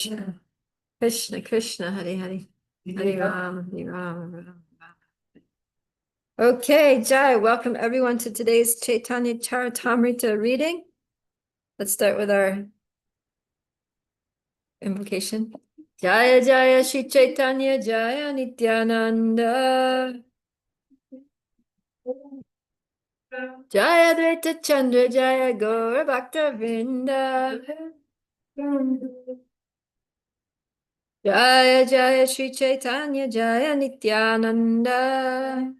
Krishna, Krishna, Hare Hare. Hare Ram, Hare Ram, Ram Ram. Okay, Jai, welcome everyone to today's Caitanya Charitamrita reading. Let's start with our invocation. Jaya Jaya Shri Chaitanya Jaya Nityananda. Jaya Dvaita Chandra Jaya Gaura Bhakta Vrinda. Jaya Jaya Shri Chaitanya Jaya Nityananda.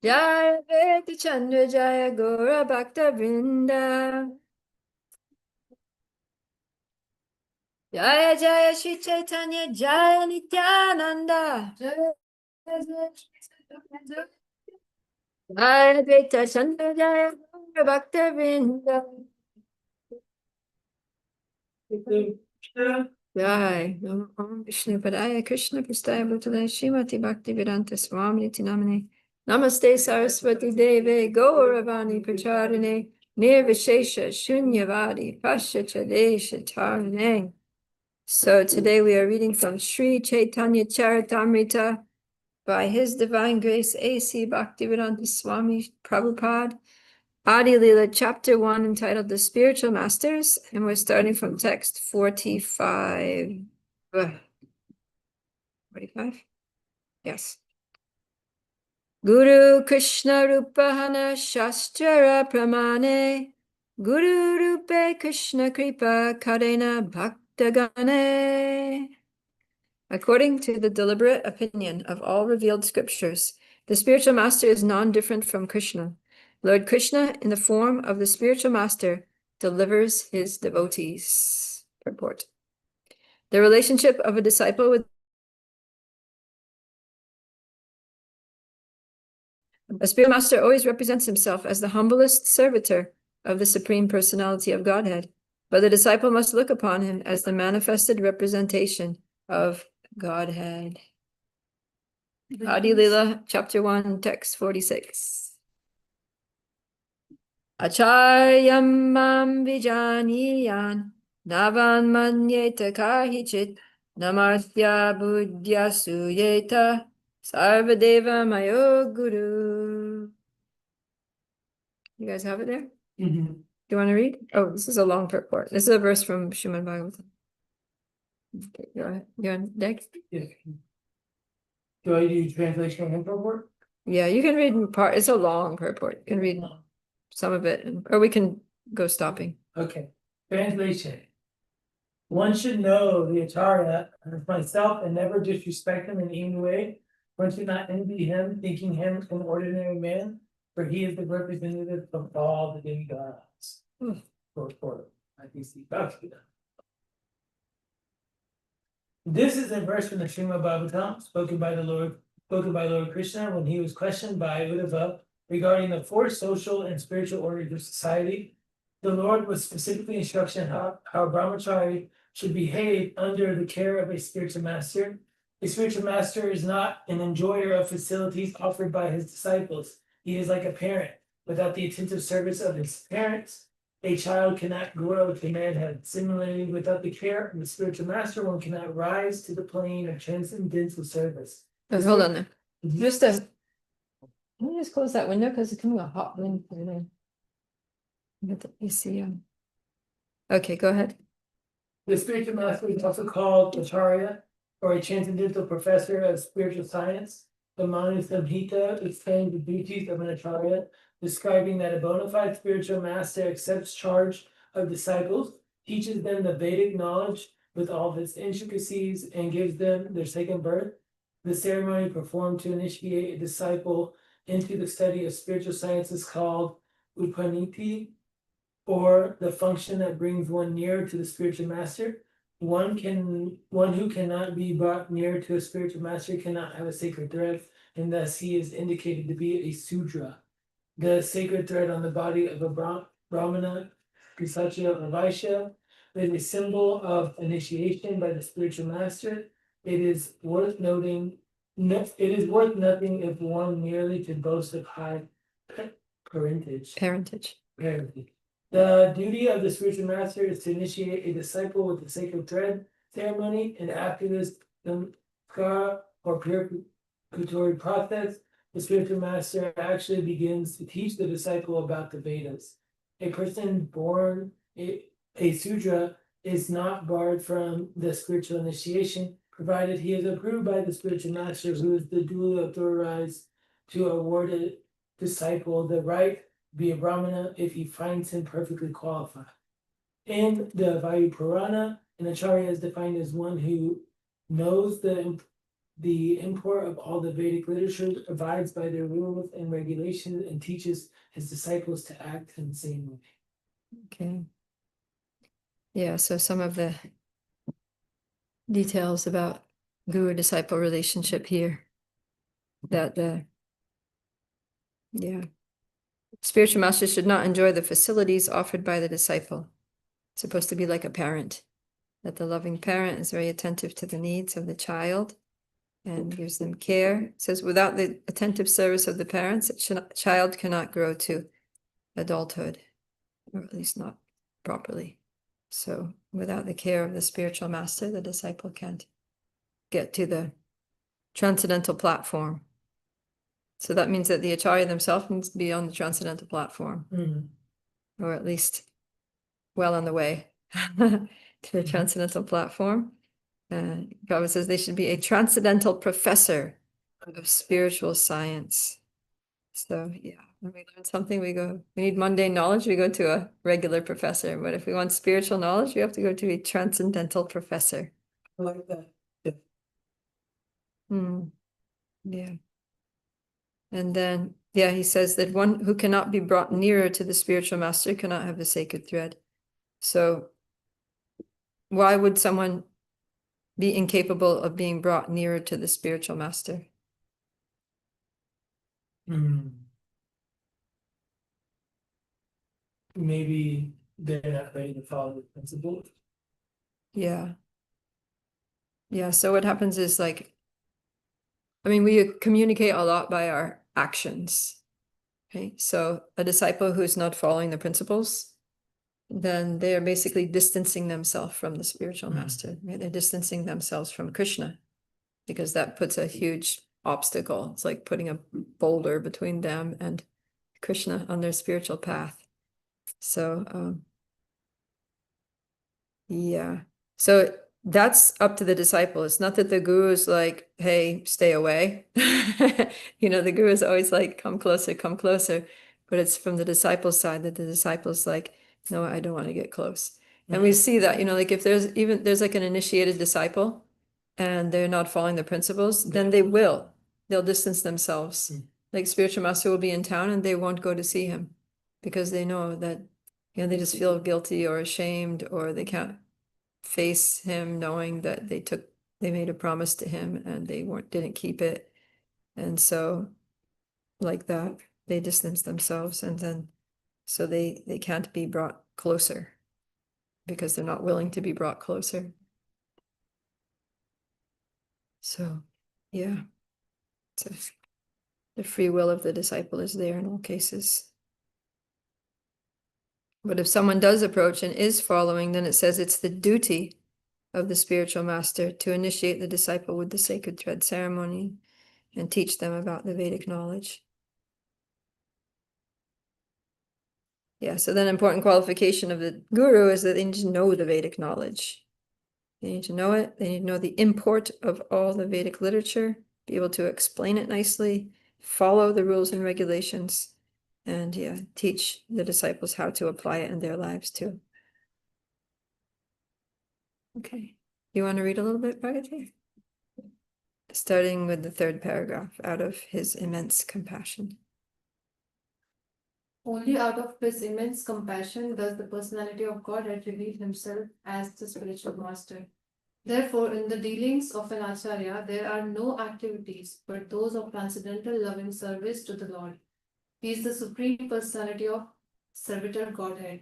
Jaya Dvaita Chandra Jaya Gaura Bhakta Vrinda. Jaya Jaya Shri Chaitanya Jaya Nityananda. Jaya Dvaita Chandra Jaya Gaura Bhakta Vrinda. Jai Om Vishnu Padaya Krishna Prastaya Bhutale Srimati Bhakti Vedanta Swami Namane Namaste Saraswati Deve Gauravani Pracharine Nirvishesha Shunyavadi Pasha Chadesha Tarane. So today we are reading from Sri Chaitanya Charitamrita by His Divine Grace A.C. Bhaktivedanta Swami Prabhupada, Adi Lila, Chapter 1, entitled The Spiritual Masters, and we're starting from text 45. 45? Yes. Guru Krishna Rupahana Shastra Pramane Guru Rupe Krishna Kripa Karena Bhaktagane. According to the deliberate opinion of all revealed scriptures, the spiritual master is non-different from Krishna. Lord Krishna, in the form of the spiritual master, delivers his devotees. Purport. The relationship of a disciple with a spiritual master always represents himself as the humblest servitor of the Supreme Personality of Godhead, but the disciple must look upon him as the manifested representation of Godhead. Adi Lila, Chapter 1, Text 46. Acharyam mam vijaniyan navan manyeta kahichit namartya buddhya suyeta sarvadeva mayo guru. You guys have it there? Mm-hmm. Do you want to read? Oh, this is a long purport. This is a verse from Srimad Bhagavatam. Okay, go ahead. You're on next? Yeah. Do I do translation and purport? Yeah, you can read part. It's a long purport. You can read some of it, or we can go stopping. Okay. Translation. One should know the Acharya as myself and never disrespect him in any way. One should not envy him, thinking him an ordinary man, for he is the representative of all the demigods. This is a verse from the Srimad Bhagavatam, spoken by Lord Krishna when he was questioned by Uddhava regarding the four social and spiritual orders of society. The Lord was specifically instructing how a brahmachari should behave under the care of a spiritual master. A spiritual master is not an enjoyer of facilities offered by his disciples. He is like a parent. Without the attentive service of his parents, a child cannot grow to manhood. Similarly, without the care of the spiritual master, one cannot rise to the plane of transcendental service. Hold on there. Just let me just close that window because it's coming a hot wind through there. You see. Okay, go ahead. The spiritual master is also called Acharya, or a transcendental professor of spiritual science. The Manu Samhita explains the duties of an Acharya, describing that a bona fide spiritual master accepts charge of disciples, teaches them the Vedic knowledge with all of its intricacies, and gives them their second birth. The ceremony performed to initiate a disciple into the study of spiritual science is called Upaniti, or the function that brings one nearer to the spiritual master. One who cannot be brought near to a spiritual master cannot have a sacred thread, and thus he is indicated to be a Sudra. The sacred thread on the body of a Brahmana, Kshatriya, or Vaishya is a symbol of initiation by the spiritual master. It is worth nothing if one merely to boast of high parentage. The duty of the spiritual master is to initiate a disciple with the sacred thread ceremony, and after this samskara or purificatory process, the spiritual master actually begins to teach the disciple about the Vedas. A person born a Sudra is not barred from the spiritual initiation, provided he is approved by the spiritual master, who is the duly authorized to award a disciple the right to be a Brahmana if he finds him perfectly qualified. In the Vayu Purana, an acharya is defined as one who knows the import of all the Vedic literature, abides by their rules and regulations, and teaches his disciples to act in the same way. Okay. Yeah, so some of the details about guru-disciple relationship here. That spiritual master should not enjoy the facilities offered by the disciple. It's supposed to be like a parent, that the loving parent is very attentive to the needs of the child and gives them care. It says, without the attentive service of the parents, a child cannot grow to adulthood, or at least not properly. So without the care of the spiritual master, the disciple can't get to the transcendental platform. So that means that the acharya themselves needs to be on the transcendental platform, or at least well on the way to the transcendental platform. Prabhupada says they should be a transcendental professor of spiritual science. So yeah, when we learn something, we need mundane knowledge, we go to a regular professor. But if we want spiritual knowledge, we have to go to a transcendental professor. I like that. Yeah. And then, yeah, he says that one who cannot be brought nearer to the spiritual master cannot have the sacred thread. So why would someone be incapable of being brought nearer to the spiritual master? Maybe they're not ready to follow the principles. Yeah. Yeah, so what happens is like, I mean, we communicate a lot by our actions. Okay, so a disciple who's not following the principles, then they're basically distancing themselves from the spiritual master. Right? They're distancing themselves from Krishna, because that puts a huge obstacle. It's like putting a boulder between them and Krishna on their spiritual path. So, yeah. So that's up to the disciple. It's not that the guru is like, hey, stay away. The guru is always like, come closer, come closer. But it's from the disciple's side that the disciple's like, no, I don't want to get close. And we see that, like if there's like an initiated disciple and they're not following the principles, then they'll distance themselves. Like spiritual master will be in town and they won't go to see him because they know that, they just feel guilty or ashamed, or they can't face him knowing that they made a promise to him and they didn't keep it. And so like that, they distance themselves, and then so they can't be brought closer because they're not willing to be brought closer. So yeah, so the free will of the disciple is there in all cases. But if someone does approach and is following, then it says it's the duty of the spiritual master to initiate the disciple with the sacred thread ceremony and teach them about the Vedic knowledge. Yeah, so then important qualification of the guru is that they need to know the Vedic knowledge. They need to know it. They need to know the import of all the Vedic literature, be able to explain it nicely, follow the rules and regulations, and teach the disciples how to apply it in their lives too. Okay, you want to read a little bit, Bhagati? Starting with the third paragraph, out of his immense compassion. Only out of his immense compassion does the personality of Godhead reveal himself as the spiritual master. Therefore, in the dealings of an acharya, there are no activities but those of transcendental loving service to the Lord. He is the supreme personality of servitor Godhead.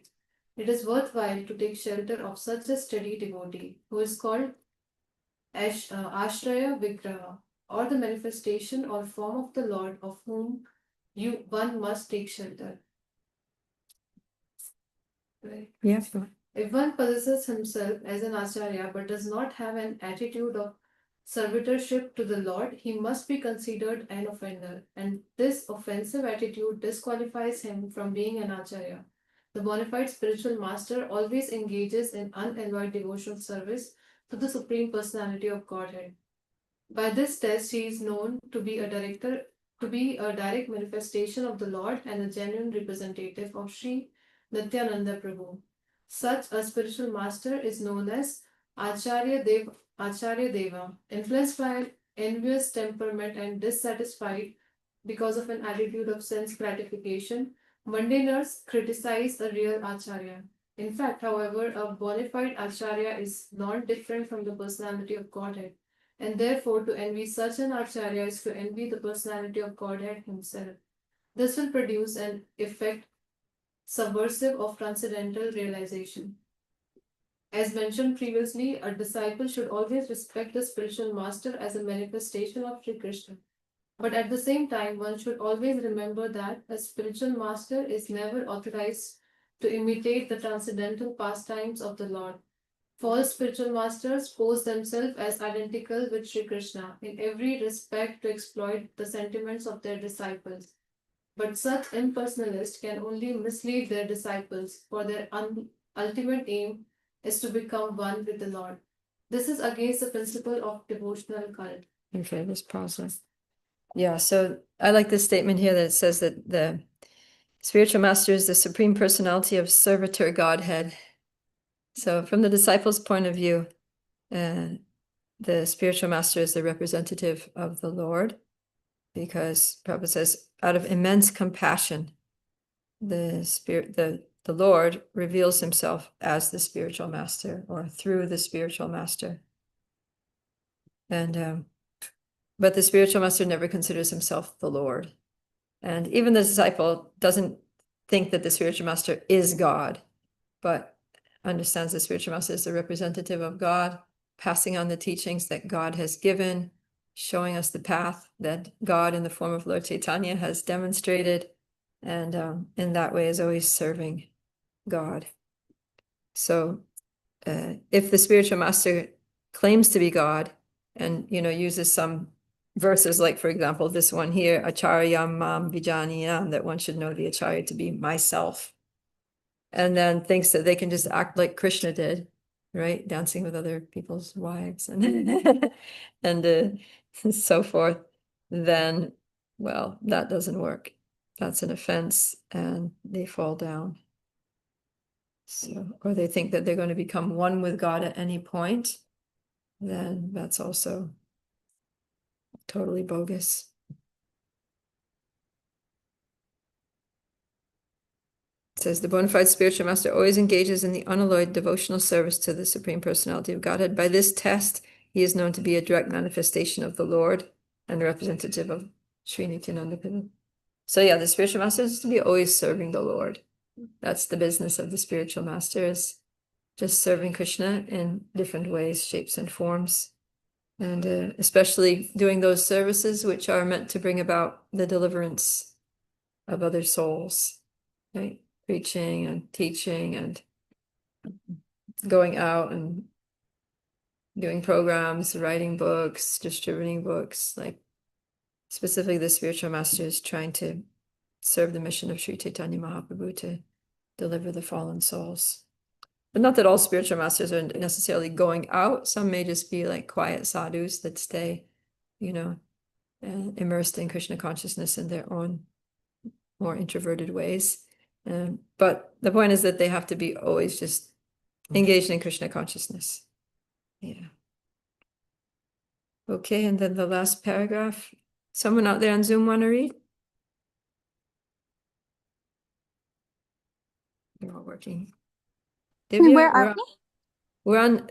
It is worthwhile to take shelter of such a steady devotee, who is called Ashraya Vigraha, or the manifestation or form of the Lord, of whom one must take shelter. Right. Yes. If one possesses himself as an acharya but does not have an attitude of servitorship to the Lord, he must be considered an offender, and this offensive attitude disqualifies him from being an acharya. The bona fide spiritual master always engages in unalloyed devotional service to the Supreme Personality of Godhead. By this test, he is known to be a direct manifestation of the Lord and a genuine representative of Sri Nityananda Prabhu. Such a spiritual master is known as Acharya Deva, influenced by an envious temperament and dissatisfied because of an attitude of sense gratification. Mundaners criticize a real Acharya. In fact, however, a bona fide Acharya is not different from the personality of Godhead, and therefore to envy such an Acharya is to envy the personality of Godhead himself. This will produce an effect subversive of transcendental realization. As mentioned previously, a disciple should always respect the spiritual master as a manifestation of Sri Krishna. But at the same time, one should always remember that a spiritual master is never authorized to imitate the transcendental pastimes of the Lord. False spiritual masters pose themselves as identical with Sri Krishna in every respect to exploit the sentiments of their disciples. But such impersonalists can only mislead their disciples, for their ultimate aim is to become one with the Lord. This is against the principle of devotional cult. Okay, this process. Yeah, so I like this statement here that it says that the spiritual master is the supreme personality of servitor Godhead. So from the disciples' point of view, the spiritual master is the representative of the Lord, because Prabhupada says, out of immense compassion, the Lord reveals himself as the spiritual master, or through the spiritual master. And but the spiritual master never considers himself the Lord. And even the disciple doesn't think that the spiritual master is God, but understands the spiritual master as the representative of God, passing on the teachings that God has given, showing us the path that God in the form of Lord Caitanya has demonstrated, and in that way is always serving God. So if the spiritual master claims to be God and, uses some verses, like, for example, this one here, Acharyam Mam Vijaniyam, that one should know the Acharya to be myself, and then thinks that they can just act like Krishna did, right? Dancing with other people's wives and and so forth, then, well, that doesn't work. That's an offense, and they fall down. So, or they think that they're going to become one with God at any point, then that's also totally bogus. It says the bona fide spiritual master always engages in the unalloyed devotional service to the Supreme Personality of Godhead. By this test, he is known to be a direct manifestation of the Lord and the representative of Sri Nityananda Prabhu. So yeah, the spiritual master is to be always serving the Lord. That's the business of the spiritual master, is just serving Krishna in different ways, shapes, and forms. And especially doing those services which are meant to bring about the deliverance of other souls, right? Preaching and teaching and going out and doing programs, writing books, distributing books. Like, specifically, the spiritual master is trying to serve the mission of Sri Caitanya Mahaprabhu to deliver the fallen souls. But not that all spiritual masters are necessarily going out. Some may just be like quiet sadhus that stay, immersed in Krishna consciousness in their own more introverted ways. But the point is that they have to be always just engaged in Krishna consciousness. Yeah. Okay, and then the last paragraph. Someone out there on Zoom want to read? They're all working. Divya, Where are we? we're on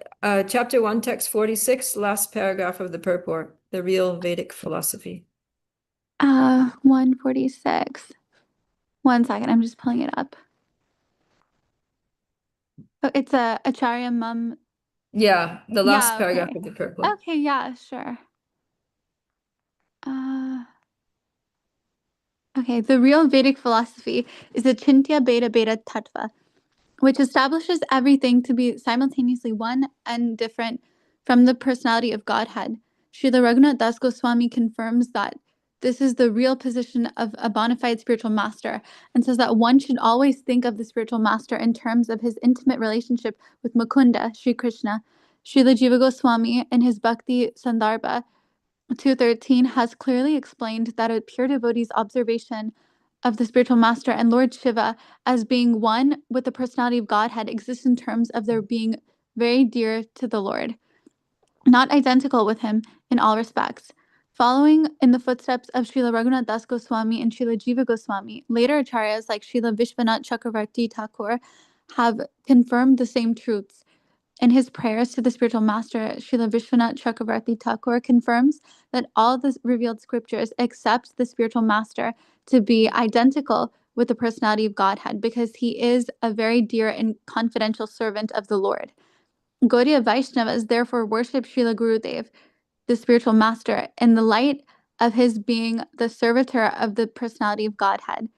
chapter 1, text 46, last paragraph of the purport, the real Vedic philosophy. 146. 1 second, I'm just pulling it up. Oh, it's a Acharya Mum. Yeah, the last Yeah, paragraph okay. of the purport. Okay, yeah, sure. Okay, the real Vedic philosophy is the Chintya Beta Beta Tattva. which establishes everything to be simultaneously one and different from the personality of Godhead. Srila Raghunath Das Goswami confirms that this is the real position of a bona fide spiritual master, and says that one should always think of the spiritual master in terms of his intimate relationship with Mukunda, Sri Krishna. Srila Jiva Goswami, in his Bhakti Sandarbha 213, has clearly explained that a pure devotee's observation of the spiritual master and Lord Shiva as being one with the personality of Godhead exists in terms of their being very dear to the Lord, not identical with him in all respects. Following in the footsteps of Srila Raghunath Das Goswami and Srila Jiva Goswami, later acharyas like Srila Vishwanath Chakravarti Thakur have confirmed the same truths. In his prayers to the spiritual master, Srila Vishwanath Chakravarti Thakur confirms that all the revealed scriptures accept the spiritual master to be identical with the personality of Godhead, because he is a very dear and confidential servant of the Lord. Gaudiya Vaishnavas therefore worship Srila Gurudev, the spiritual master, in the light of his being the servitor of the personality of Godhead.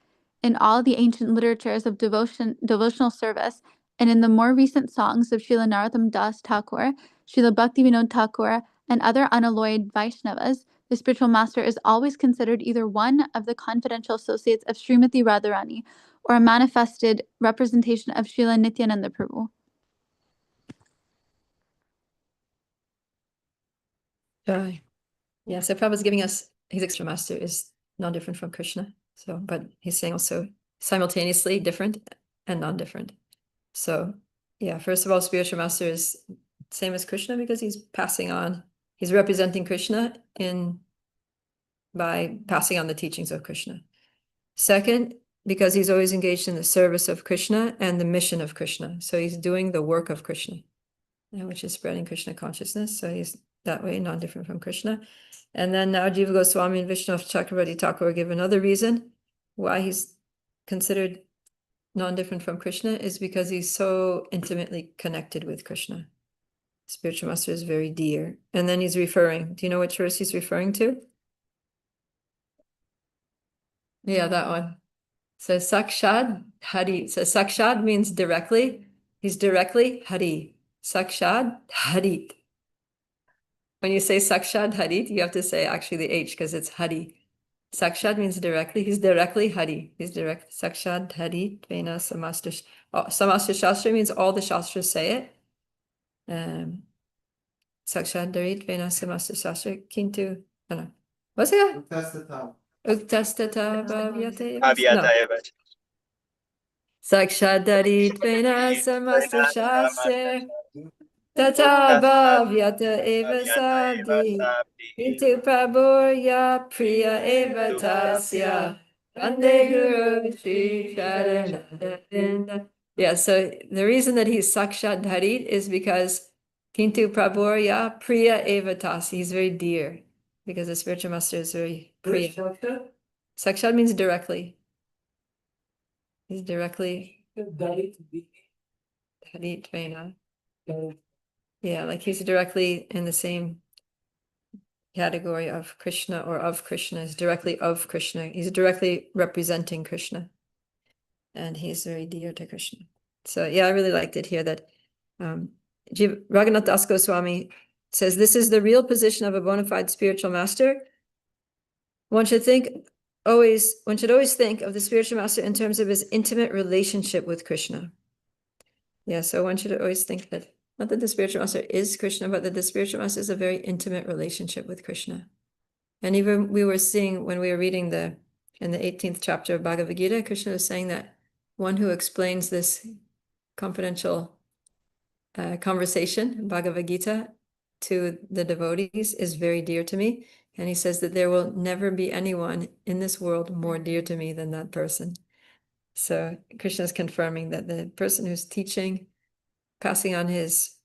In all the ancient literatures of devotional service, and in the more recent songs of Srila Narottam Das Thakur, Srila Bhaktivinoda Thakur, and other unalloyed Vaishnavas, the spiritual master is always considered either one of the confidential associates of Srimati Radharani or a manifested representation of Srila Nityananda Prabhu. Right. Yeah, so Prabhupada's giving us his extra master is non-different from Krishna. So, but he's saying also simultaneously different and non-different. So, yeah, first of all, spiritual master is same as Krishna because he's passing on, he's representing Krishna by passing on the teachings of Krishna. Second, because he's always engaged in the service of Krishna and the mission of Krishna. So he's doing the work of Krishna, which is spreading Krishna consciousness. So he's that way non-different from Krishna. And then now Jiva Goswami and Vishwanath Chakravarti Thakur give another reason why he's considered non-different from Krishna is because he's so intimately connected with Krishna. Spiritual master is very dear. And then he's referring, do you know which verse he's referring to? Yeah, that one. So Sakshad Hari. So Sakshad means directly. He's directly Hari. Sakshad Harit. When you say Sakshad Harit, you have to say actually the H because it's Hari. Sakshad means directly. He's directly Hari. He's direct. Sakshad Hari. Vena Samastra. Samastra Shastra means all the Shastras say it. Sakshad Harit Vena Samastra Shastra. Kintu. No. What's it? Uktastata Bhavyate. No. Sakshad Harit Vena Samastra Shastra. Tata bhavyata eva sabdi, itu praborya priya eva tasya, vande guru shri charananda. Yeah, so the reason that he's Sakshad Harit is because Kintu praborya priya eva tasya, he's very dear, because the spiritual master is very priya. Sakshad means directly. He's directly Harit Vena. Yeah, like he's directly in the same category of Krishna or of Krishna, is directly of Krishna. He's directly representing Krishna. And he's very dear to Krishna. So yeah, I really liked it here that Raghunath Das Goswami says this is the real position of a bona fide spiritual master. One should always think of the spiritual master in terms of his intimate relationship with Krishna. Yeah, so one should always think that not that the spiritual master is Krishna, but that the spiritual master is a very intimate relationship with Krishna. And even we were seeing when we were reading in the 18th chapter of Bhagavad Gita, Krishna was saying that one who explains this confidential conversation, Bhagavad Gita, to the devotees is very dear to me. And he says that there will never be anyone in this world more dear to me than that person. So Krishna is confirming that the person who's teaching, passing on his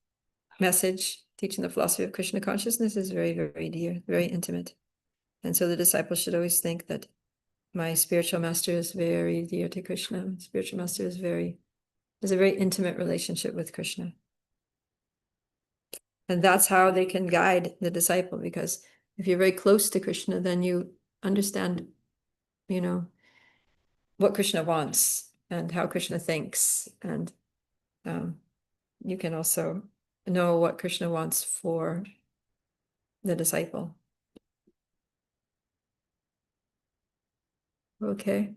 message, teaching the philosophy of Krishna consciousness is very, very dear, very intimate. And so the disciple should always think that my spiritual master is very dear to Krishna. My spiritual master has a very intimate relationship with Krishna. And that's how they can guide the disciple, because if you're very close to Krishna, then you understand, what Krishna wants and how Krishna thinks. And you can also know what Krishna wants for the disciple. Okay.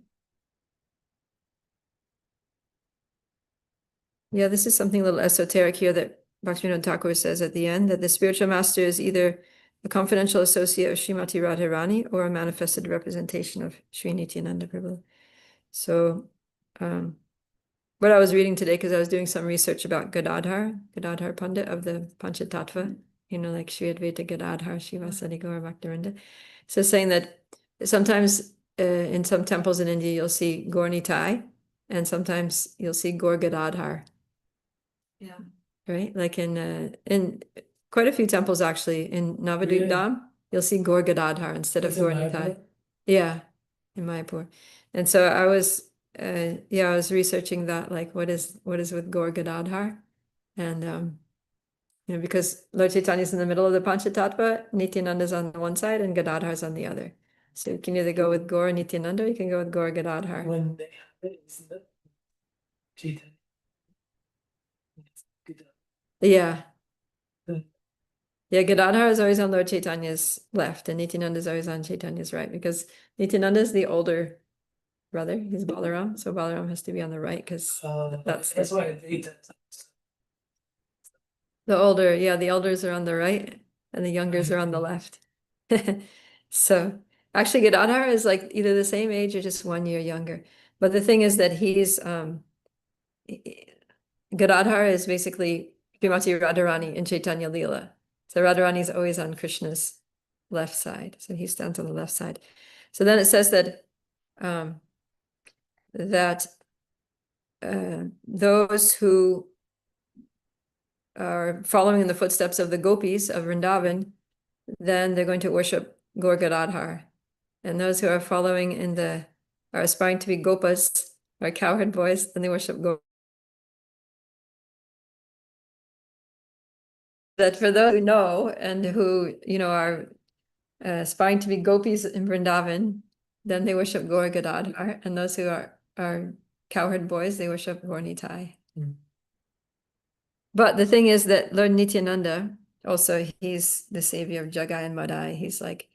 Yeah, this is something a little esoteric here that Bhaktivinoda Thakur says at the end, that the spiritual master is either a confidential associate of Srimati Radharani or a manifested representation of Sri Nityananda Prabhu. So, what I was reading today, because I was doing some research about Gadadhar Pandit of the Panchatattva, like Sri Advaita Gadadhar, Shivasadi Gaura Bhaktivinoda. So saying that sometimes in some temples in India, you'll see Gaur Nitai, and sometimes you'll see Gaur Gadadhar. Yeah. Right? Like in quite a few temples actually, in Navadvip Really? Dham, you'll see Gaur Gadadhar instead of Is it Gaur Mayapur? Nitai. Yeah, in Mayapur. And so I was researching that, like what is with Gaur Gadadhar, and because Lord Chaitanya is in the middle of the Panchatattva, Nityananda is on the one side and Gadadhar is on the other. So you can either go with Gaur Nityananda, or you can go with Gaur Gadadhar. When they have it, isn't it? Chaitanya. Good. Yeah. Hmm. Yeah, Gadadhar is always on Lord Chaitanya's left, and Nityananda is always on Chaitanya's right, because Nityananda is the older brother. He's Balaram, so Balaram has to be on the right, because That's why it's 8 times. the elders are on the right, and the youngers are on the left. So actually, Gadadhar is like either the same age or just 1 year younger. But the thing is that he's Gadadhar is basically Srimati Radharani in Caitanya Lila. So Radharani is always on Krishna's left side. So he stands on the left side. So then it says that those who are following in the footsteps of the gopis of Vrindavan, then they're going to worship Gaur Gadadhar. And those who are are aspiring to be gopas, or cowherd boys, then they worship Gaur. That for those who know and who, are aspiring to be gopis in Vrindavan, then they worship Gaur Gadadhar, and those who are cowherd boys, they worship Gaur Nitai. Mm. But the thing is that Lord Nityananda, also, he's the savior of Jagai and Madai. He's like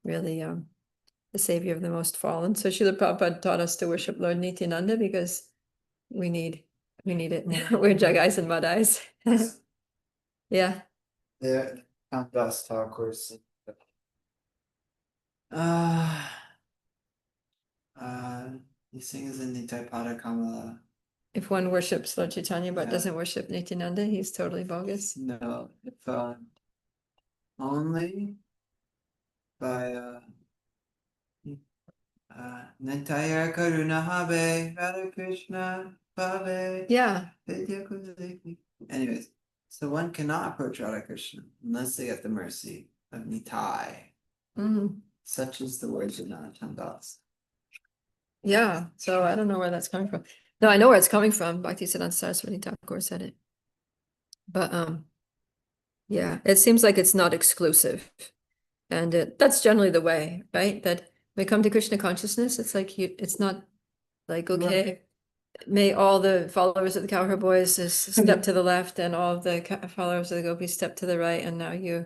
really the savior of the most fallen. So Srila Prabhupada taught us to worship Lord Nityananda because we need it. We're Jagais and Madais. Yeah. Yeah, Best Thakur's. He sings in Nitai Pada Kamala. If one worships Lord Chaitanya but Yeah. doesn't worship Nityananda, he's totally bogus. No, if only by Nitaya Karuna Habe Radha Krishna Bhave. Yeah. Vidya Kuzaki. Anyways, so one cannot approach Radha Krishna unless they get the mercy of Nitai. Mhm. Such is the words of Narottam Das. Yeah. So I don't know where that's coming from. No, I know where it's coming from. Bhaktisiddhanta Saraswati Thakur said it. But yeah, it seems like it's not exclusive. And that's generally the way, right? That when we come to Krishna consciousness, it's like it's not like, okay, may all the followers of the cowherd boys step to the left, and all of the followers of the gopis step to the right, and now you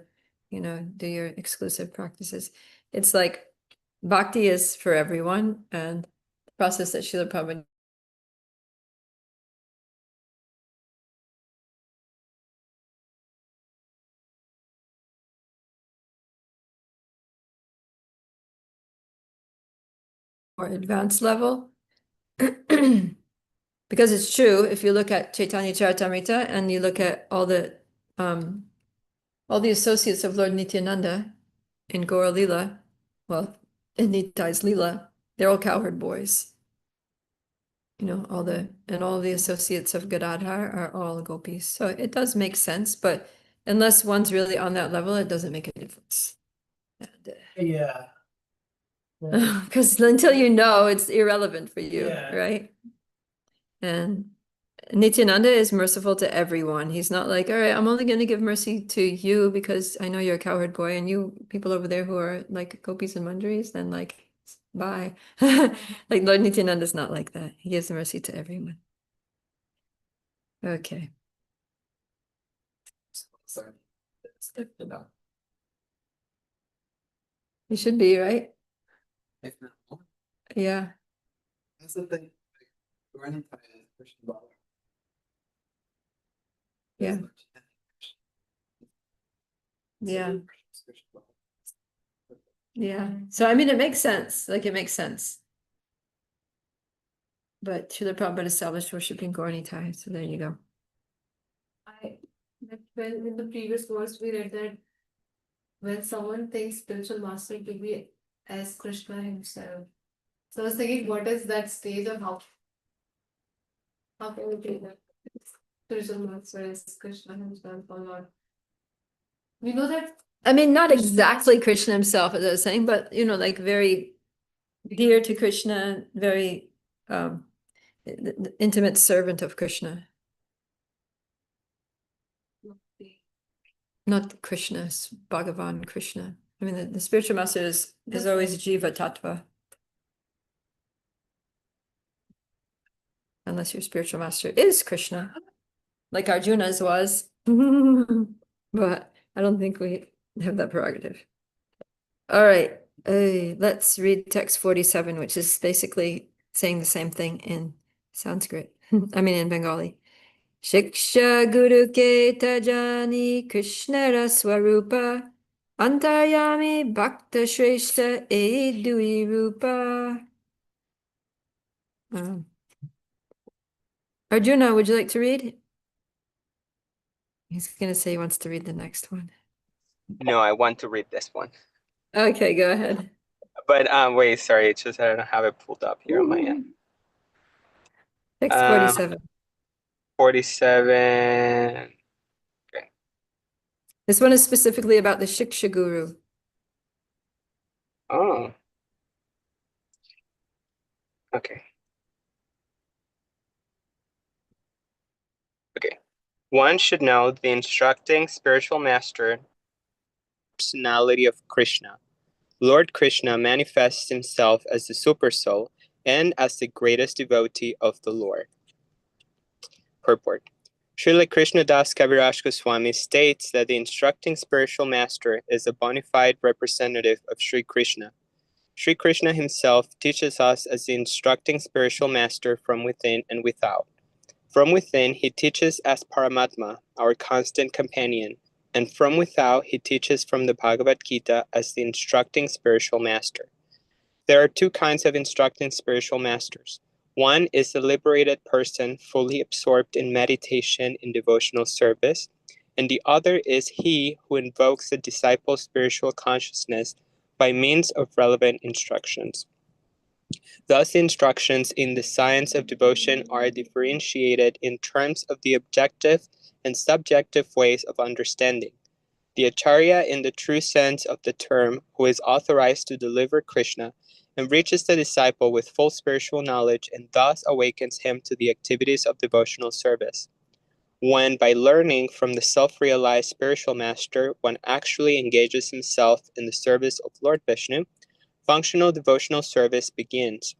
do your exclusive practices. It's like bhakti is for everyone, and the process that Srila Prabhupada more advanced level. Because it's true, if you look at Caitanya Charitamrita and you look at all the associates of Lord Nityananda in Gaura Lila, well, in Nitai's Lila, they're all cowherd boys. All the associates of Gadadhar are all gopis. So it does make sense, but unless one's really on that level, it doesn't make a difference. Yeah. Because until you know, it's irrelevant for you, Yeah. right? And Nityananda is merciful to everyone. He's not like, all right, I'm only going to give mercy to you because I know you're a cowherd boy, and you people over there who are like gopis and manjaris, then like, bye. Like Lord Nityananda is not like that. He gives mercy to everyone. Okay. Sorry. You should be, right? If not more. Yeah. That's the thing. We're running by a Christian bottle. Yeah. Yeah. Yeah. So I mean, it makes sense. Like it makes sense. But Srila Prabhupada established worshiping Gauranitai. So there you go. When in the previous verse we read that when someone thinks spiritual master to be as Krishna himself. So I was thinking, what is that stage of how can we take that spiritual master as Krishna himself or not? We know that I mean, not exactly Krishna himself, as I was saying, but like very dear to Krishna, very the intimate servant of Krishna. Not Krishna, it's Bhagavan Krishna. I mean, the spiritual master is always Jiva Tattva. Unless your spiritual master is Krishna, like Arjuna's was. But I don't think we have that prerogative. All right, let's read text 47, which is basically saying the same thing in Sanskrit. I mean, in Bengali. Shiksha Guru Ke Tajani Krishna Raswarupa Antaryami Bhakta Shrestha Edui Rupa. Arjuna, would you like to read? He's going to say he wants to read the next one. No, I want to read this one. Okay, go ahead. But wait, sorry, it's just I don't have it pulled up here on my end. Text 47. 47. This one is specifically about the Shiksha Guru. Oh. Okay. Okay. One should know the instructing spiritual master personality of Krishna. Lord Krishna manifests himself as the Supersoul and as the greatest devotee of the Lord. Purport. Srila Krishnadas Kaviraj Goswami states that the instructing spiritual master is a bona fide representative of Sri Krishna. Sri Krishna himself teaches us as the instructing spiritual master from within and without. From within, he teaches as Paramatma, our constant companion, and from without, he teaches from the Bhagavad Gita as the instructing spiritual master. There are two kinds of instructing spiritual masters. One is the liberated person fully absorbed in meditation in devotional service, and the other is he who invokes the disciple's spiritual consciousness by means of relevant instructions. Thus, the instructions in the science of devotion are differentiated in terms of the objective and subjective ways of understanding. The Acharya, in the true sense of the term, who is authorized to deliver Krishna, enriches the disciple with full spiritual knowledge and thus awakens him to the activities of devotional service. When, by learning from the self-realized spiritual master, one actually engages himself in the service of Lord Vishnu, functional devotional service begins.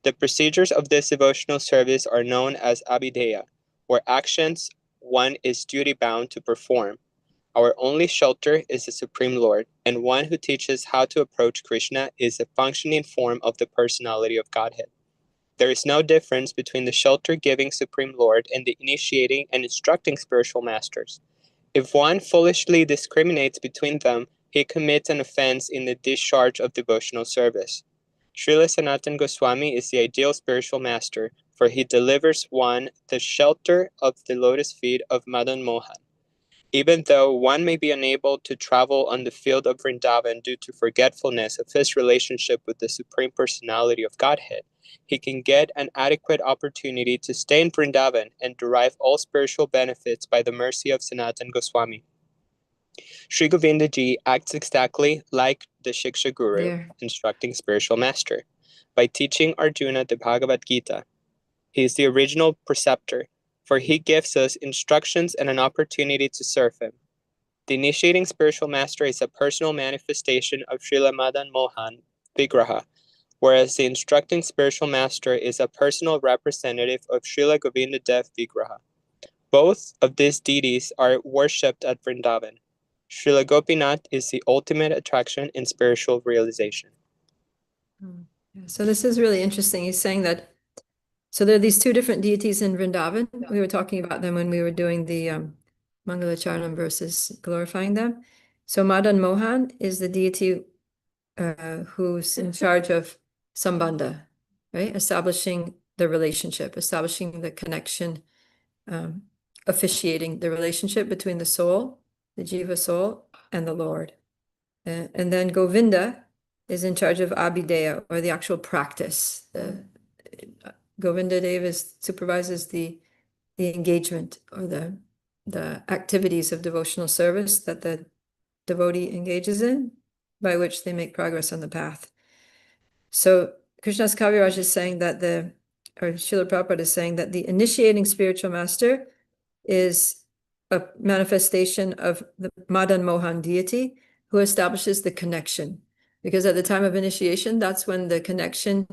The procedures of this devotional service are known as abhideya, or actions one is duty-bound to perform. Our only shelter is the Supreme Lord, and one who teaches how to approach Krishna is a functioning form of the personality of Godhead. There is no difference between the shelter-giving Supreme Lord and the initiating and instructing spiritual masters. If one foolishly discriminates between them, he commits an offense in the discharge of devotional service. Srila Sanatana Goswami is the ideal spiritual master, for he delivers one the shelter of the lotus feet of Madan Mohan. Even though one may be unable to travel on the field of Vrindavan due to forgetfulness of his relationship with the Supreme Personality of Godhead, he can get an adequate opportunity to stay in Vrindavan and derive all spiritual benefits by the mercy of Sanatana Goswami. Sri Govindaji acts exactly like the Shiksha Guru, instructing spiritual master, by teaching Arjuna the Bhagavad Gita. He is the original preceptor, for he gives us instructions and an opportunity to serve him. The initiating spiritual master is a personal manifestation of Srila Madan Mohan Vigraha, whereas the instructing spiritual master is a personal representative of Srila Govinda Dev Vigraha. Both of these deities are worshipped at Vrindavan. Srila Gopinath is the ultimate attraction in spiritual realization. So this is really interesting. He's saying that, so there are these two different deities in Vrindavan. We were talking about them when we were doing the Mangalacharanam verses, glorifying them. So Madan Mohan is the deity who's in charge of Sambandha, right? Establishing the relationship, establishing the connection, officiating the relationship between the soul, the Jiva soul, and the Lord. And then Govinda is in charge of Abhideya, or the actual practice. Govinda Deva supervises the engagement, or the activities of devotional service that the devotee engages in, by which they make progress on the path. So Krishna's Kaviraj is saying that or Srila Prabhupada is saying that the initiating spiritual master is a manifestation of the Madan Mohan deity, who establishes the connection. Because at the time of initiation, that's when the connection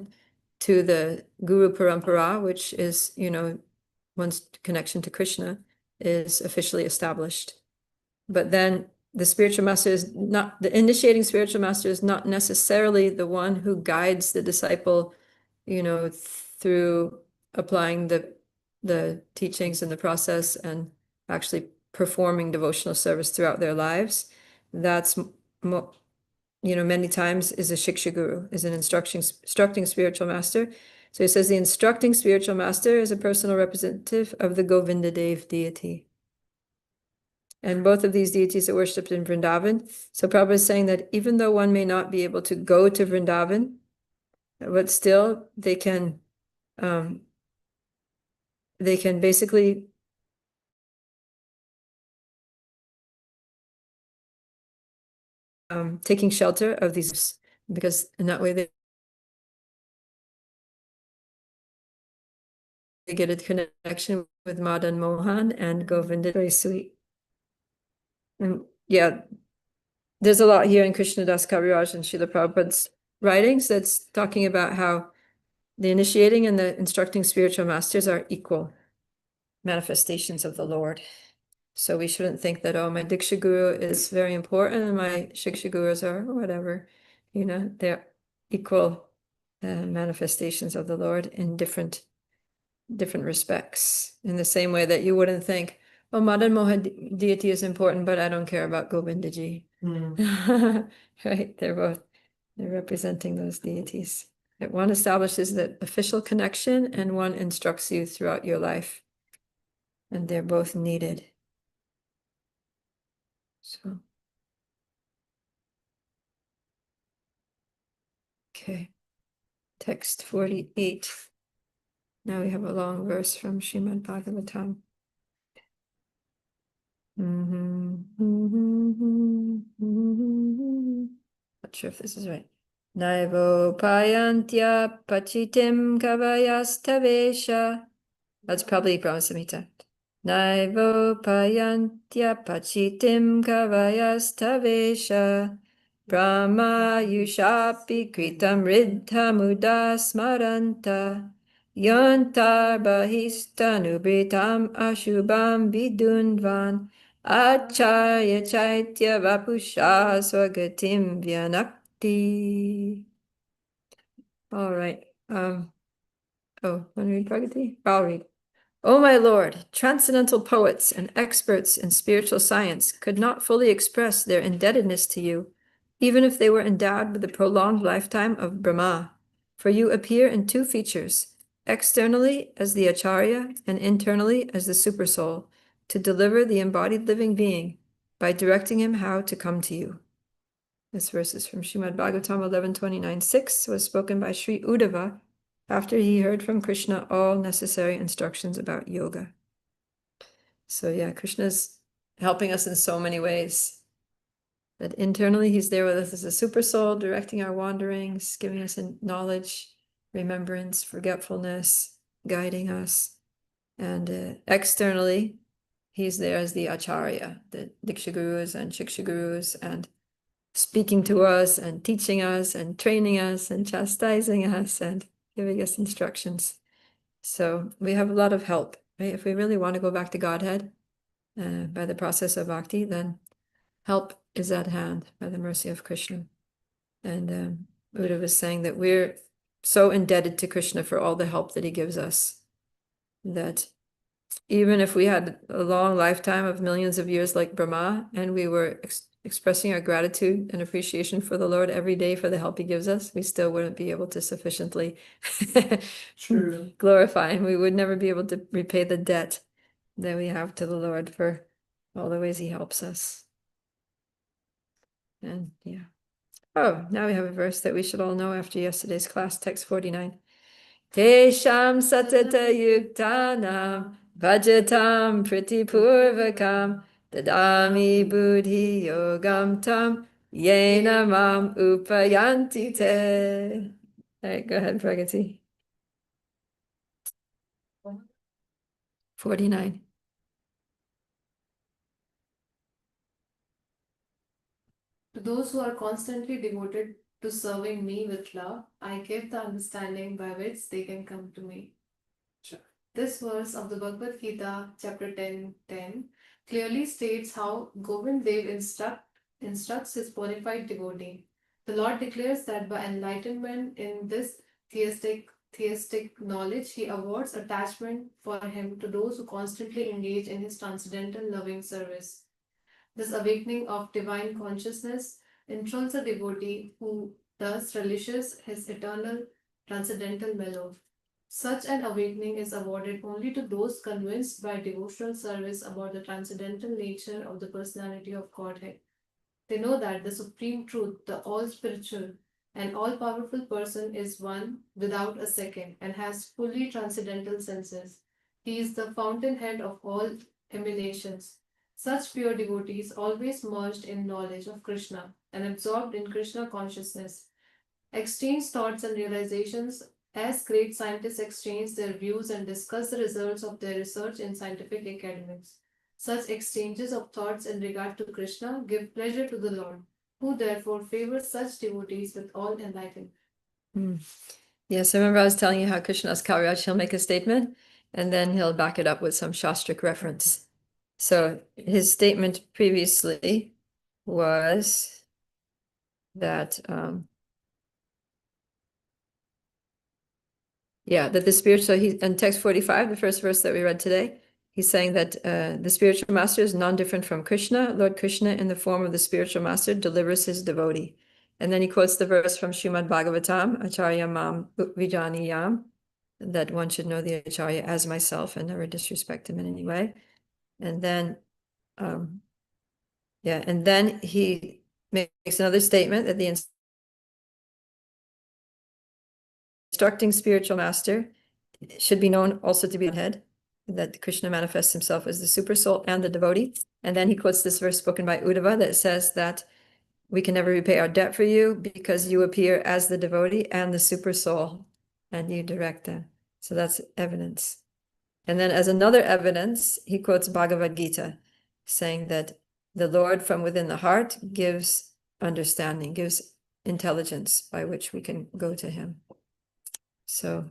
to the Guru Parampara, which is, one's connection to Krishna, is officially established. But then the spiritual master is not, the initiating spiritual master is not necessarily the one who guides the disciple, through applying the teachings and the process and actually performing devotional service throughout their lives. That's, many times is a Shiksha Guru, is an instructing spiritual master. So he says the instructing spiritual master is a personal representative of the Govinda Dev deity. And both of these deities are worshipped in Vrindavan. So Prabhupada is saying that even though one may not be able to go to Vrindavan, but still they can basically taking shelter of these, because in that way they get a connection with Madan Mohan and Govinda. Very sweet. And yeah, there's a lot here in Krishnadas Kaviraj and Srila Prabhupada's writings that's talking about how the initiating and the instructing spiritual masters are equal manifestations of the Lord. So we shouldn't think that, oh, my Diksha Guru is very important and my Shiksha Gurus are whatever. They're equal manifestations of the Lord in different respects. In the same way that you wouldn't think, oh, Madan Mohan deity is important, but I don't care about Govindaji. Right? They're representing those deities. That one establishes the official connection and one instructs you throughout your life. And they're both needed. So, okay. Text 48. Now we have a long verse from Srimad Bhagavatam. Not sure if this is right. Naivo payantya pachitim kavayastavesha. That's probably Brahmasamhita. Naivo payantya pachitim kavayastavesha. Brahma yushapi kritam riddha muda smaranta. Yontar bahistanubritam ashubam vidunvan. Acharya chaitya vapusha swagatim vyanakti. All right. Want to read Pragati? I'll read. O my Lord, transcendental poets and experts in spiritual science could not fully express their indebtedness to you, even if they were endowed with the prolonged lifetime of Brahma, for you appear in two features, externally as the Acharya and internally as the Supersoul, to deliver the embodied living being by directing him how to come to you. This verse is from Srimad Bhagavatam 11:29-6, was spoken by Sri Uddhava after he heard from Krishna all necessary instructions about yoga. So yeah, Krishna's helping us in so many ways. That internally he's there with us as a super soul, directing our wanderings, giving us knowledge, remembrance, forgetfulness, guiding us. And externally, he's there as the Acharya, the Diksha Gurus and Shiksha Gurus, and speaking to us and teaching us and training us and chastising us and giving us instructions. So we have a lot of help right? If we really want to go back to Godhead by the process of bhakti, then help is at hand by the mercy of Krishna. And Buddha was saying that we're so indebted to Krishna for all the help that he gives us, that even if we had a long lifetime of millions of years like Brahma, and we were expressing our gratitude and appreciation for the Lord every day for the help he gives us, we still wouldn't be able to sufficiently True. glorify him. We would never be able to repay the debt that we have to the Lord for all the ways he helps us. And yeah. Oh, now we have a verse that we should all know after yesterday's class, text 49. Tesham satata yuktanam bhajatam pritipurvakam dadami buddhi yogam tam yena mam upayanti te. All right, go ahead, Pragati. 49. To those who are constantly devoted to serving me with love, I give the understanding by which they can come to me. Sure. This verse of the Bhagavad Gita, chapter 10, clearly states how Govind Dev instructs his bona-fide devotee. The Lord declares that by enlightenment in this theistic knowledge, he awards attachment for him to those who constantly engage in his transcendental loving service. This awakening of divine consciousness enthralls a devotee who thus relishes his eternal transcendental mellow. Such an awakening is awarded only to those convinced by devotional service about the transcendental nature of the personality of Godhead. They know that the supreme truth, the all spiritual and all powerful person, is one without a second and has fully transcendental senses. He is the fountainhead of all emanations. Such pure devotees, always merged in knowledge of Krishna and absorbed in Krishna consciousness, exchange thoughts and realizations as great scientists exchange their views and discuss the results of their research in scientific academics. Such exchanges of thoughts in regard to Krishna give pleasure to the Lord, who therefore favors such devotees with all enlightenment. Yes, I remember I was telling you how Krishna's Kaviraj, he'll make a statement and then he'll back it up with some Shastric reference. So his statement previously was that that the spiritual, he in text 45, the first verse that we read today, he's saying that the spiritual master is non-different from Krishna. Lord Krishna, in the form of the spiritual master, delivers his devotee. And then he quotes the verse from Srimad Bhagavatam, Acharya Mam Vijaniyam, that one should know the Acharya as myself and never disrespect him in any way. And then, and then he makes another statement that the instructing spiritual master should be known also to be head, that Krishna manifests himself as the super soul and the devotee. And then he quotes this verse spoken by Uddhava that says that we can never repay our debt for you because you appear as the devotee and the super soul and you direct them. So that's evidence. And then as another evidence, he quotes Bhagavad Gita, saying that the Lord from within the heart gives understanding, gives intelligence by which we can go to him. So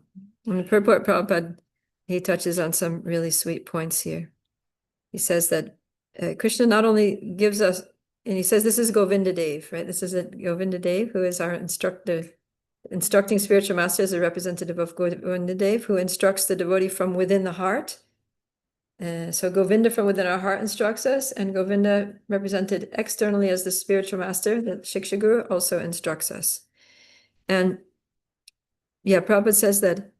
in the purport, Prabhupada, he touches on some really sweet points here. He says that Krishna not only gives us, and he says this is Govinda Dev, right? This is a Govinda Dev who is our instructor, instructing spiritual master as a representative of Govinda Dev, who instructs the devotee from within the heart. So Govinda from within our heart instructs us, and Govinda represented externally as the spiritual master, the Shiksha Guru, also instructs us. And Prabhupada says that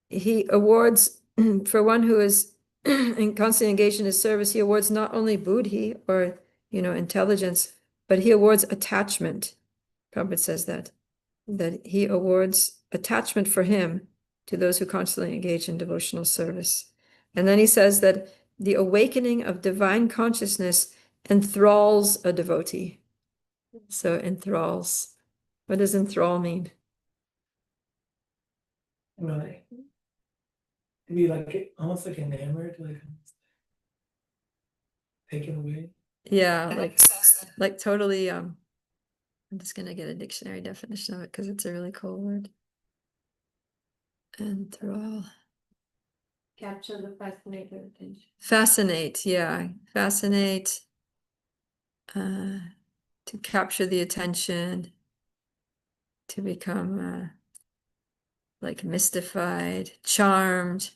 he awards, for one who is constantly engaged in his service, he awards not only buddhi or, intelligence, but he awards attachment. Prabhupada says that he awards attachment for him to those who constantly engage in devotional service. And then he says that the awakening of divine consciousness enthralls a devotee. So enthralls. What does enthrall mean? Right. To be like almost like enamored, like taken away. Yeah, like totally. I'm just gonna get a dictionary definition of it because it's a really cool word. Enthrall. Capture the fascinated attention. Fascinate, yeah, fascinate, to capture the attention, to become like mystified, charmed.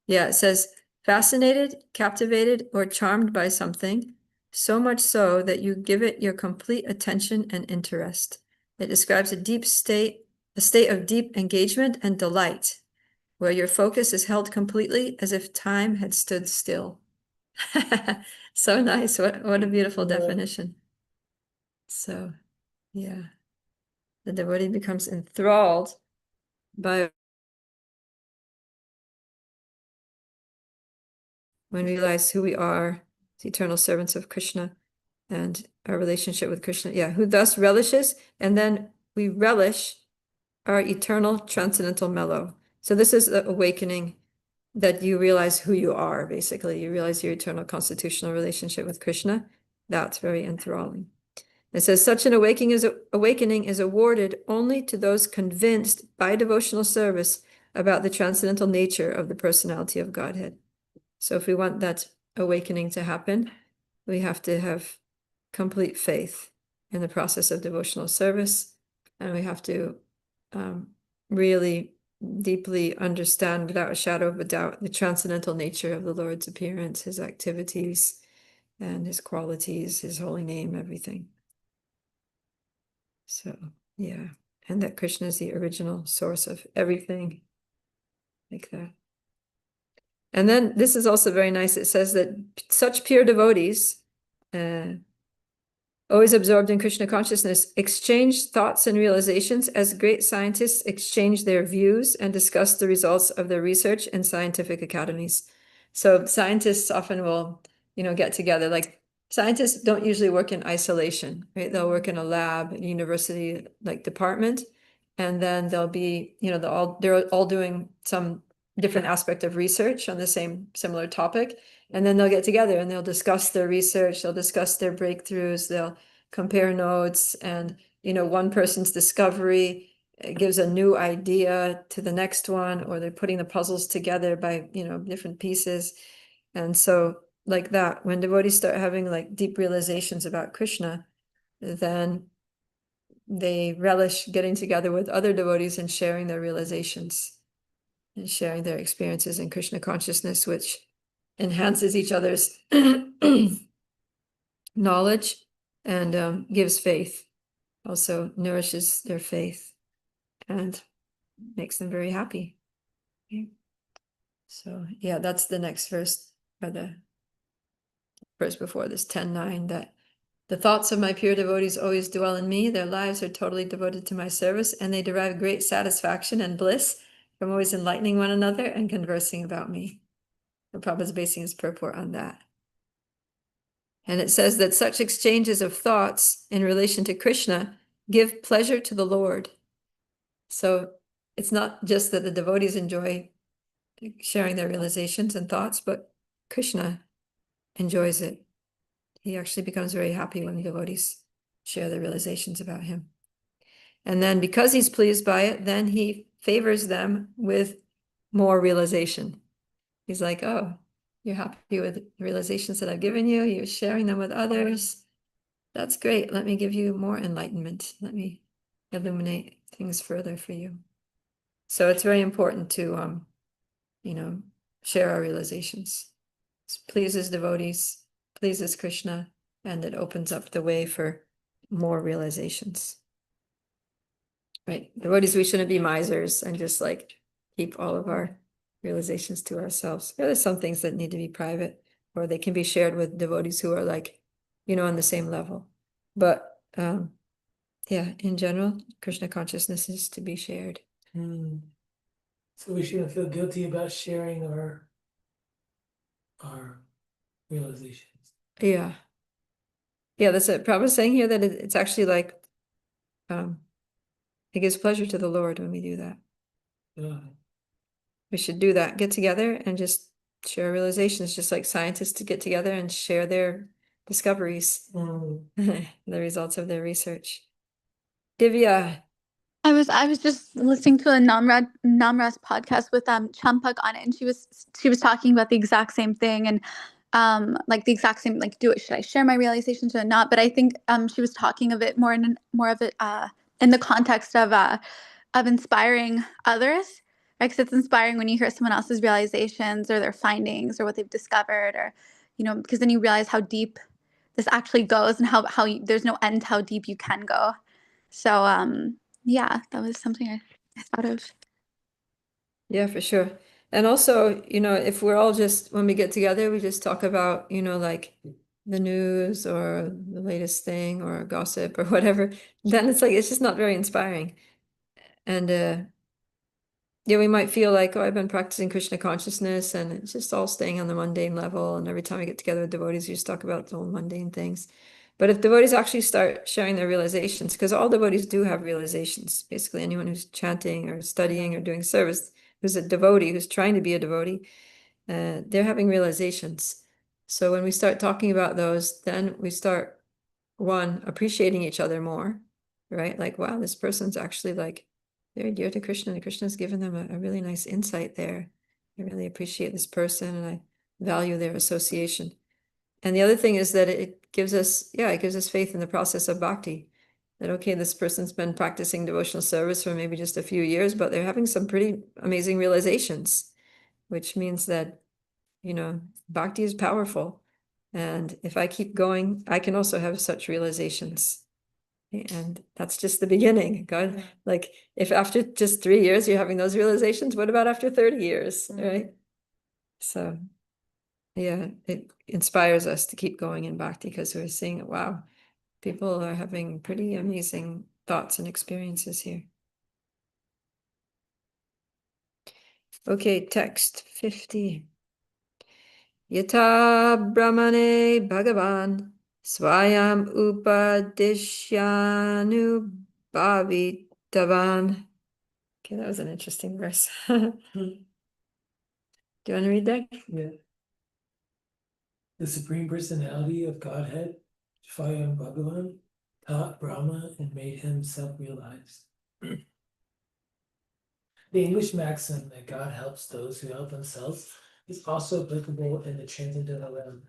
Yeah, it says fascinated, captivated, or charmed by something, so much so that you give it your complete attention and interest. It describes a state of deep engagement and delight, where your focus is held completely as if time had stood still. So nice. What a beautiful Yeah. definition. So, yeah. The devotee becomes enthralled by when we realize who we are, the eternal servants of Krishna, and our relationship with Krishna. Yeah, who thus relishes, and then we relish our eternal transcendental mellow. So this is the awakening that you realize who you are, basically. You realize your eternal constitutional relationship with Krishna. That's very enthralling. It says such an awakening is awarded only to those convinced by devotional service about the transcendental nature of the personality of Godhead. So if we want that awakening to happen, we have to have complete faith in the process of devotional service, and we have to really deeply understand without a shadow of a doubt the transcendental nature of the Lord's appearance, his activities, and his qualities, his holy name, everything. So, yeah, and that Krishna is the original source of everything, like that. And then this is also very nice. It says that such pure devotees, always absorbed in Krishna consciousness, exchange thoughts and realizations as great scientists exchange their views and discuss the results of their research in scientific academies. So scientists often will, get together. Like scientists don't usually work in isolation, right? They'll work in a lab, a university like department, and then they'll be, they're all doing some different aspect of research on the same similar topic. And then they'll get together and they'll discuss their research, they'll discuss their breakthroughs, they'll compare notes, and one person's discovery gives a new idea to the next one, or they're putting the puzzles together by different pieces. And so like that, when devotees start having like deep realizations about Krishna, then they relish getting together with other devotees and sharing their realizations and sharing their experiences in Krishna consciousness, which enhances each other's knowledge and gives faith, also nourishes their faith and makes them very happy. Okay. So yeah, that's the next verse, or the verse before this, 10:9, that the thoughts of my pure devotees always dwell in me. Their lives are totally devoted to my service, and they derive great satisfaction and bliss from always enlightening one another and conversing about me. The Prabhupada is basing his purport on that. And it says that such exchanges of thoughts in relation to Krishna give pleasure to the Lord. So it's not just that the devotees enjoy sharing their realizations and thoughts, but Krishna enjoys it. He actually becomes very happy when the devotees share their realizations about him. And then because he's pleased by it, then he favors them with more realization. He's like, oh, you're happy with the realizations that I've given you, you're sharing them with others. That's great. Let me give you more enlightenment. Let me illuminate things further for you. So it's very important to, share our realizations. It pleases devotees, pleases Krishna, and it opens up the way for more realizations. Right? Devotees, we shouldn't be misers and just like keep all of our realizations to ourselves. There are some things that need to be private, or they can be shared with devotees who are like, on the same level. But yeah, in general, Krishna consciousness is to be shared. So we shouldn't feel guilty about sharing our realizations. Yeah. Yeah, that's it. Prabhupada's saying here that it's actually like, it gives pleasure to the Lord when we do that. We should do that. Get together and just share realizations, just like scientists to get together and share their discoveries, the results of their research. Divya, I was just listening to a Namras podcast with Champak on it, and she was talking about the exact same thing, and like the exact same, like, should I share my realizations or not? But I think she was talking of it more of it in the context of inspiring others, right? Because it's inspiring when you hear someone else's realizations or their findings or what they've discovered, or because then you realize how deep this actually goes, and how there's no end to how deep you can go. So yeah, that was something I thought of. Yeah, for sure. And also, if we're all just, when we get together, we just talk about, like the news or the latest thing or gossip or whatever, then it's just not very inspiring. And yeah, we might feel like, oh, I've been practicing Krishna consciousness and it's just all staying on the mundane level. And every time we get together with devotees, we just talk about the whole mundane things. But if devotees actually start sharing their realizations, because all devotees do have realizations, basically anyone who's chanting or studying or doing service, who's a devotee, who's trying to be a devotee, they're having realizations. So when we start talking about those, then we start, one, appreciating each other more, right? Like, wow, this person's actually like very dear to Krishna, and Krishna's given them a really nice insight there. I really appreciate this person and I value their association. And the other thing is that it gives us faith in the process of bhakti. That, okay, this person's been practicing devotional service for maybe just a few years, but they're having some pretty amazing realizations, which means that, bhakti is powerful. And if I keep going, I can also have such realizations. And that's just the beginning. God, like, if after just 3 years you're having those realizations, what about after 30 years, right? So yeah, it inspires us to keep going in bhakti because we're seeing, wow, people are having pretty amazing thoughts and experiences here. Okay, text 50. Yata Brahmane Bhagavan Swayam Upadishyanu Bhavitavan. Okay, that was an interesting verse. Do you want to read that? Yeah. The Supreme Personality of Godhead, Swayam Bhagavan, taught Brahma and made him self-realized. The English maxim that God helps those who help themselves is also applicable in the transcendental realm.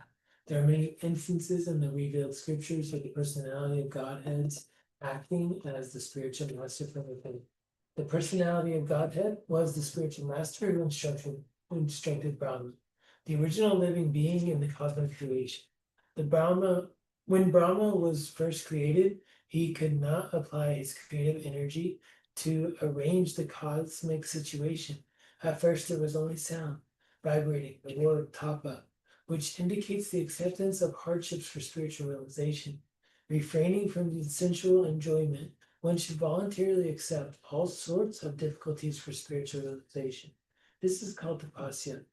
There are many instances in the revealed scriptures of the personality of Godhead's acting as the spiritual master from within. The personality of Godhead was the spiritual master who instructed Brahma, the original living being in the cosmic creation. When Brahma was first created, he could not apply his creative energy to arrange the cosmic situation. At first, there was only sound, vibrating, the word tapa, which indicates the acceptance of hardships for spiritual realization. Refraining from sensual enjoyment, one should voluntarily accept all sorts of difficulties for spiritual realization. This is called tapasya.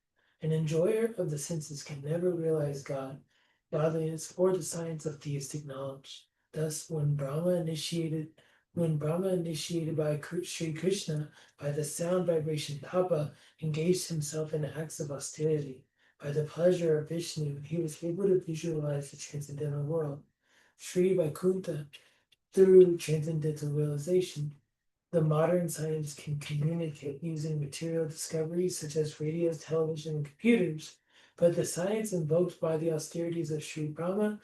An enjoyer of the senses can never realize God, godliness, or the science of theistic knowledge. Thus, when Brahma initiated by Sri Krishna by the sound vibration tapa engaged himself in acts of austerity. By the pleasure of Vishnu, he was able to visualize the transcendental world. Sri Vaikuntha, through transcendental realization, the modern science can communicate using material discoveries such as radios, television, and computers, but the science invoked by the austerities of Sri Brahma,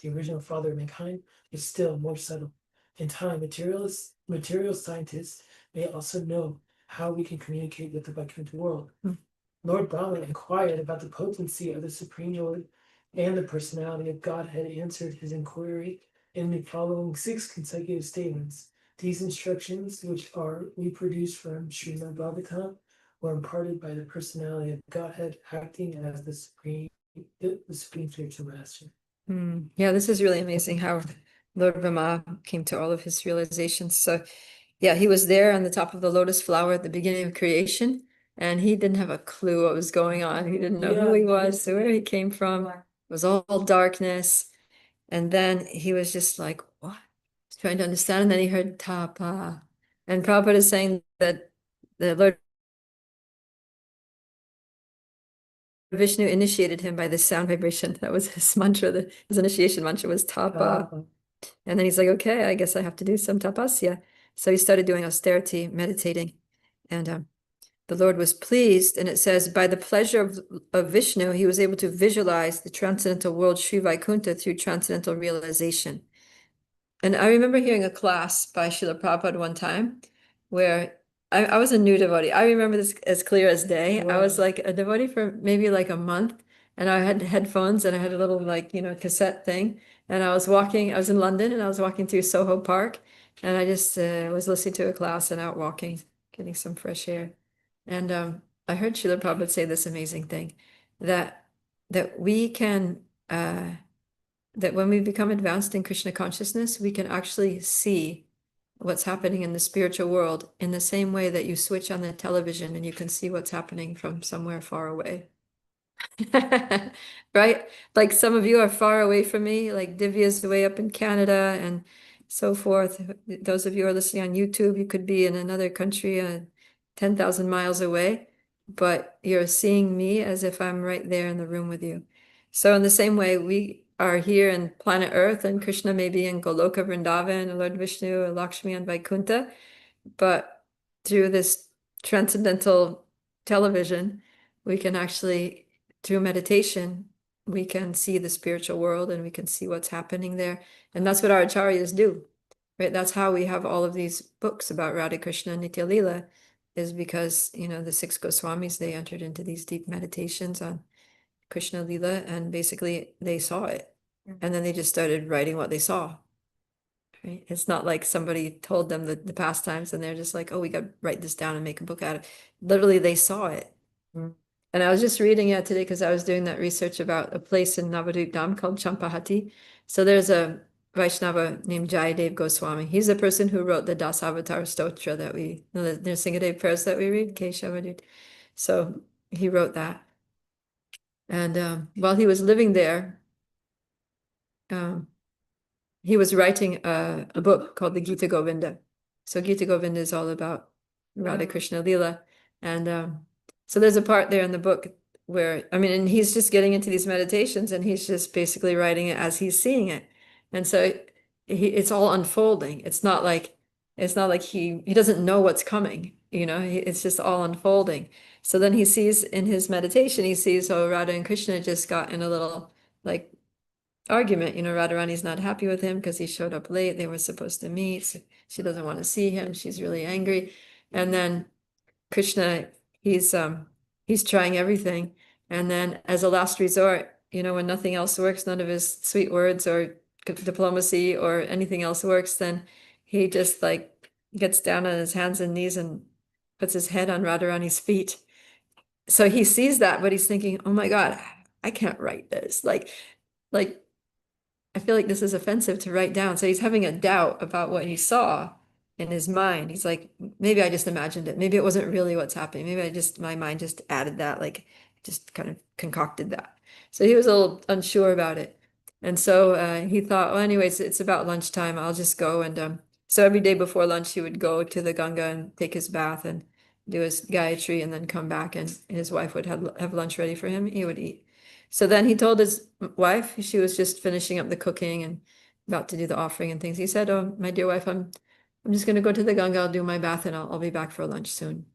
the original father of mankind, is still more subtle. In time, material scientists may also know how we can communicate with the Vaikuntha world. Lord Brahma inquired about the potency of the Supreme Lord, and the personality of Godhead answered his inquiry in the following 6 consecutive statements. These instructions, which are reproduced from Srimad Bhagavatam, were imparted by the personality of Godhead acting as the supreme spiritual master. Yeah, this is really amazing how Lord Brahma came to all of his realizations. So yeah, he was there on the top of the lotus flower at the beginning of creation, and he didn't have a clue what was going on. He didn't know who he was, where he came from. It was all darkness. And then he was just like, what? He's trying to understand. And then he heard tapa. And Prabhupada is saying that the Lord Vishnu initiated him by this sound vibration. That was his mantra. His initiation mantra was tapa. And then he's like, okay, I guess I have to do some tapasya. So he started doing austerity, meditating. And the Lord was pleased. And it says, by the pleasure of Vishnu, he was able to visualize the transcendental world Sri Vaikuntha through transcendental realization. And I remember hearing a class by Srila Prabhupada one time where I was a new devotee. I remember this as clear as day. I was Wow. like a devotee for maybe like a month, and I had headphones and I had a little like, cassette thing. And I was in London and I was walking through Soho Park, and I just was listening to a class and out walking, getting some fresh air. And I heard Srila Prabhupada say this amazing thing that we can that when we become advanced in Krishna consciousness, we can actually see what's happening in the spiritual world in the same way that you switch on the television and you can see what's happening from somewhere far away. Right? Like some of you are far away from me, like Divya's way up in Canada and so forth. Those of you who are listening on YouTube, you could be in another country 10,000 miles away, but you're seeing me as if I'm right there in the room with you. So in the same way, we are here in planet Earth, and Krishna may be in Goloka Vrindavan, Lord Vishnu, Lakshmi, and Vaikuntha, but through this transcendental television, we can actually, through meditation, we can see the spiritual world and we can see what's happening there. And that's what our acharyas do, right? That's how we have all of these books about Radha Krishna and Nitya Lila, is because, the six Goswamis, they entered into these deep meditations on Krishna Lila, and basically they saw it. And then they just started writing what they saw. Right? It's not like somebody told them the pastimes and they're just like, oh, we got to write this down and make a book out of it. Literally, they saw it. Mm. And I was just reading it today because I was doing that research about a place in Navadvip Dham called Champahati. So there's a Vaishnava named Jayadev Goswami. He's the person who wrote the Dasavatar Stotra that the Nrsingadev prayers that we read, Keshavadut. So he wrote that. And while he was living there, um, he was writing a book called the Gita Govinda. So Gita Govinda is all about Radha Krishna Lila. And so there's a part there in the book where, and he's just getting into these meditations and he's just basically writing it as he's seeing it. And so it's all unfolding. It's not like he doesn't know what's coming, it's just all unfolding. So then he sees in his meditation, he sees, oh, Radha and Krishna just got in a little like argument. Radharani's not happy with him because he showed up late. They were supposed to meet. So she doesn't want to see him. She's really angry. And then Krishna, he's trying everything. And then as a last resort, when nothing else works, none of his sweet words or diplomacy or anything else works, then he just like gets down on his hands and knees and puts his head on Radharani's feet. So he sees that, but he's thinking, oh my God, I can't write this. Like I feel like this is offensive to write down. So he's having a doubt about what he saw in his mind. He's like, maybe I just imagined it. Maybe it wasn't really what's happening. Maybe my mind just added that, like just kind of concocted that. So he was a little unsure about it. And so he thought, well, anyways, it's about lunchtime. I'll just go. And so every day before lunch, he would go to the Ganga and take his bath and do his Gayatri and then come back, and his wife would have lunch ready for him. He would eat. So then he told his wife, she was just finishing up the cooking and about to do the offering and things. He said, oh, my dear wife, I'm just going to go to the Ganga, I'll do my bath, and I'll be back for lunch soon.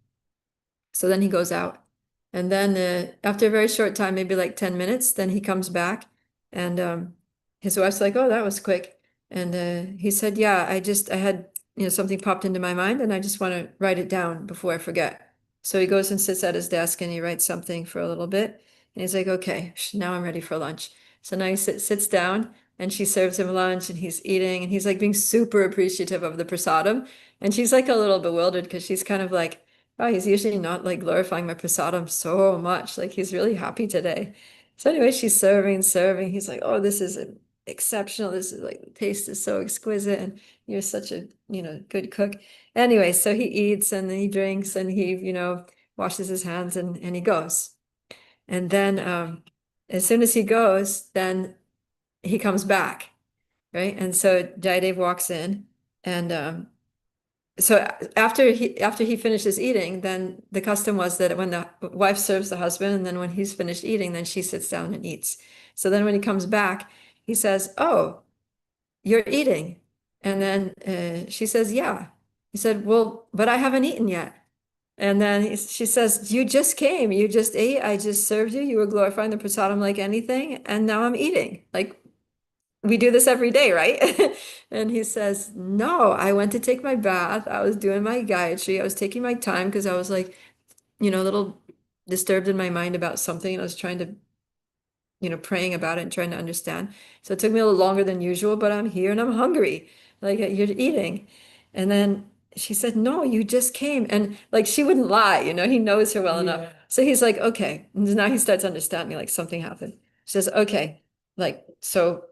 So then he goes out. And then after a very short time, maybe like 10 minutes, then he comes back, and his wife's like, oh, that was quick. And he said, yeah, I had, something popped into my mind and I just want to write it down before I forget. So he goes and sits at his desk and he writes something for a little bit. And he's like, okay, now I'm ready for lunch. So now he sits down and she serves him lunch and he's eating and he's like being super appreciative of the prasadam. And she's like a little bewildered because she's kind of like, oh, he's usually not like glorifying my prasadam so much. Like he's really happy today. So anyway, she's serving. He's like, oh, this is exceptional. This is like, the taste is so exquisite. And you're such a, good cook. Anyway, so he eats and then he drinks and he, washes his hands and he goes. And then as soon as he goes, then he comes back, right? And so Jayadev walks in, and so after he finishes eating, then the custom was that when the wife serves the husband, and then when he's finished eating, then she sits down and eats. So then when he comes back, he says, oh, you're eating. And then she says, yeah. He said, well, but I haven't eaten yet. And then she says, you just came, you just ate, I just served you, you were glorifying the prasadam like anything, and now I'm eating. Like, we do this every day, right? And he says, no, I went to take my bath, I was doing my gayatri, I was taking my time because I was like, a little disturbed in my mind about something, and I was trying to, praying about it and trying to understand. So it took me a little longer than usual, but I'm here and I'm hungry. Like, you're eating. And then she said, no, you just came. And like, she wouldn't lie, he knows her well enough. Yeah. So he's like, okay. And now he starts understanding, like, something happened. She says, okay, like, so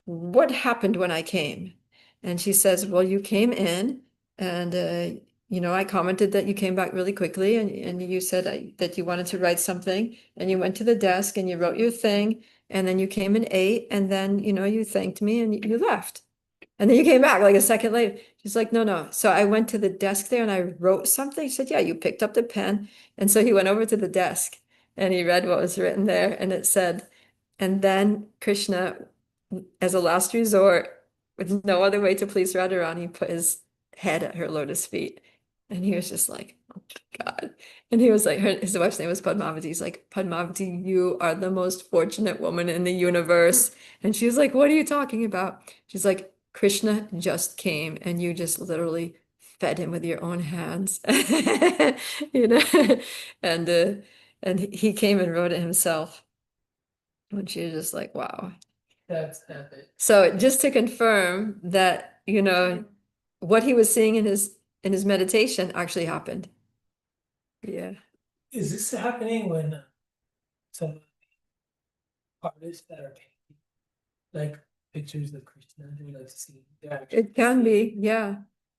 what happened when I came? And she says, well, you came in and, I commented that you came back really quickly, and you said that you wanted to write something, and you went to the desk and you wrote your thing, and then you came and ate, and then, you thanked me and you left. And then you came back like a second later. She's like, no, no. So I went to the desk there and I wrote something. She said, yeah, you picked up the pen. And so he went over to the desk and he read what was written there. And it said, and then Krishna, as a last resort, with no other way to please Radharani, put his head at her lotus feet. And he was just like, oh my God. And he was like, his wife's name was Padmavati. He's like, Padmavati, you are the most fortunate woman in the universe. And she's like, what are you talking about? She's like, Krishna just came and you just literally fed him with your own hands. you know, and he came and wrote it himself. And she was just like, wow. That's epic. So just to confirm that, what he was seeing in his meditation actually happened. Yeah. Is this happening when some of the artists that are painting like pictures of Krishna, do we like to see their actual It can be, yeah.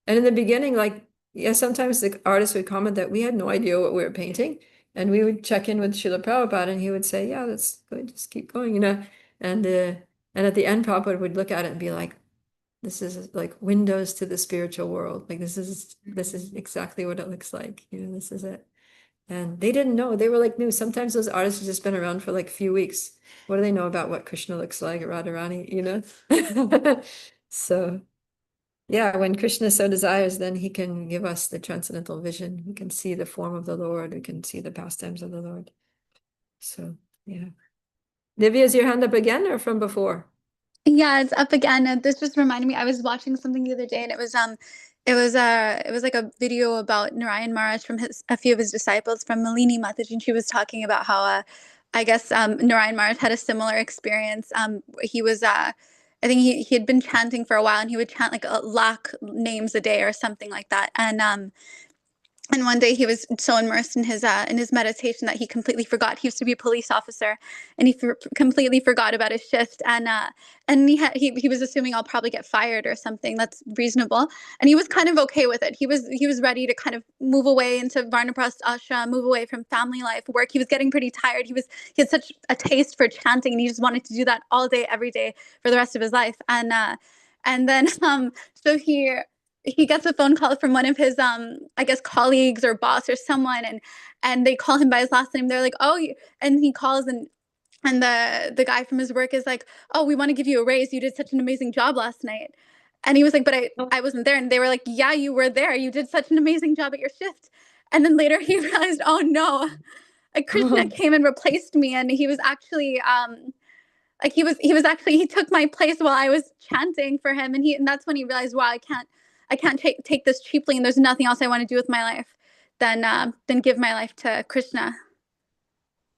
And in the beginning, like, yeah, sometimes the artist would comment that we had no idea what we were painting. And we would check in with Srila Prabhupada and he would say, yeah, that's good, just keep going, And at the end, Prabhupada would look at it and be like, this is like windows to the spiritual world. Like this is exactly what it looks like. This is it. And they didn't know. They were like new. Sometimes those artists have just been around for like a few weeks. What do they know about what Krishna looks like, Radharani, So yeah, when Krishna so desires, then he can give us the transcendental vision. We can see the form of the Lord. We can see the pastimes of the Lord. So yeah. Divya, is your hand up again or from before? Yeah, it's up again. This just reminded me. I was watching something the other day, and it was like a video about Narayan Maharaj from a few of his disciples from Malini Mataji, and she was talking about how I guess Narayan Maharaj had a similar experience. He was I think he had been chanting for a while, and he would chant like a lakh names a day or something like that, and one day he was so immersed in his meditation that he completely forgot. He used to be a police officer, and he completely forgot about his shift. And he was assuming I'll probably get fired or something. That's reasonable, and he was kind of okay with it. He was ready to kind of move away into Varnaprastha ashram, move away from family life, work. He was getting pretty tired. He had such a taste for chanting, and he just wanted to do that all day, every day for the rest of his life. And then so he gets a phone call from one of his I guess colleagues or boss or someone, and they call him by his last name. They're like, oh, and he calls, and the guy from his work is like, oh, we want to give you a raise, you did such an amazing job last night. And he was like, but I wasn't there. And they were like, yeah, you were there, you did such an amazing job at your shift. And then later he realized, oh no, Krishna came and replaced me, and he was actually like he took my place while I was chanting for him, and that's when he realized, wow, I can't take this cheaply, and there's nothing else I want to do with my life than give my life to Krishna.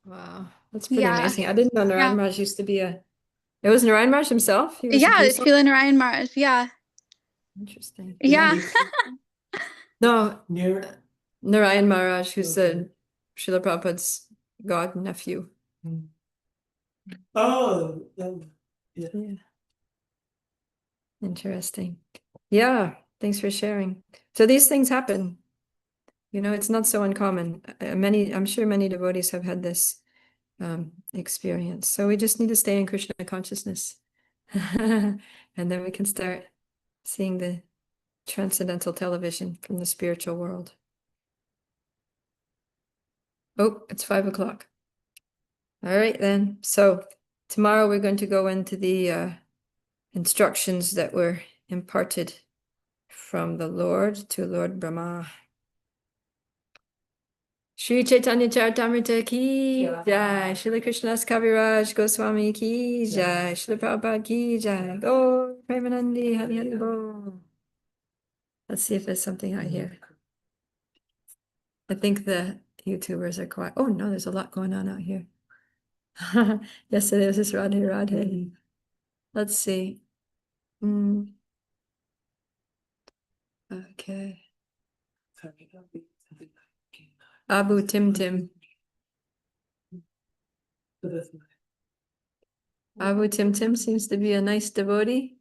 Wow, that's pretty Yeah. amazing. I didn't know Narayan Maharaj used to be it was Narayan Maharaj himself? He was a Yeah, police officer? Srila Narayan Maharaj. Yeah. Interesting. Yeah. No, Near. Narayan Maharaj, who's Okay. Srila Prabhupada's god nephew. Oh, Yeah. Interesting. Yeah, thanks for sharing. So these things happen. It's not so uncommon. I'm sure many devotees have had this experience. So we just need to stay in Krishna consciousness. And then we can start seeing the transcendental television from the spiritual world. Oh, it's 5 o'clock. All right, then. So tomorrow we're going to go into the instructions that were imparted from the Lord to Lord Brahma. Shri Chaitanya Charitamrita ki jai, Shri Krishna's Kaviraj Goswami ki jai, Shri Prabhupada ki jai, Go Premanandi Hari Hari Bol. Let's see if there's something out here. I think the YouTubers are quiet. Oh no, there's a lot going on out here. Yes, it is. It's Radhe Radhe. Let's see. Okay. Abu Tim Tim. Abu Tim Tim seems to be a nice devotee.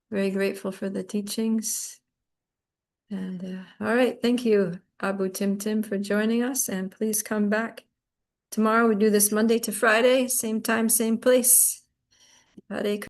Very grateful for the teachings. And all right, thank you, Abu Tim Tim, for joining us. And please come back. Tomorrow we do this Monday to Friday, same time, same place. Hare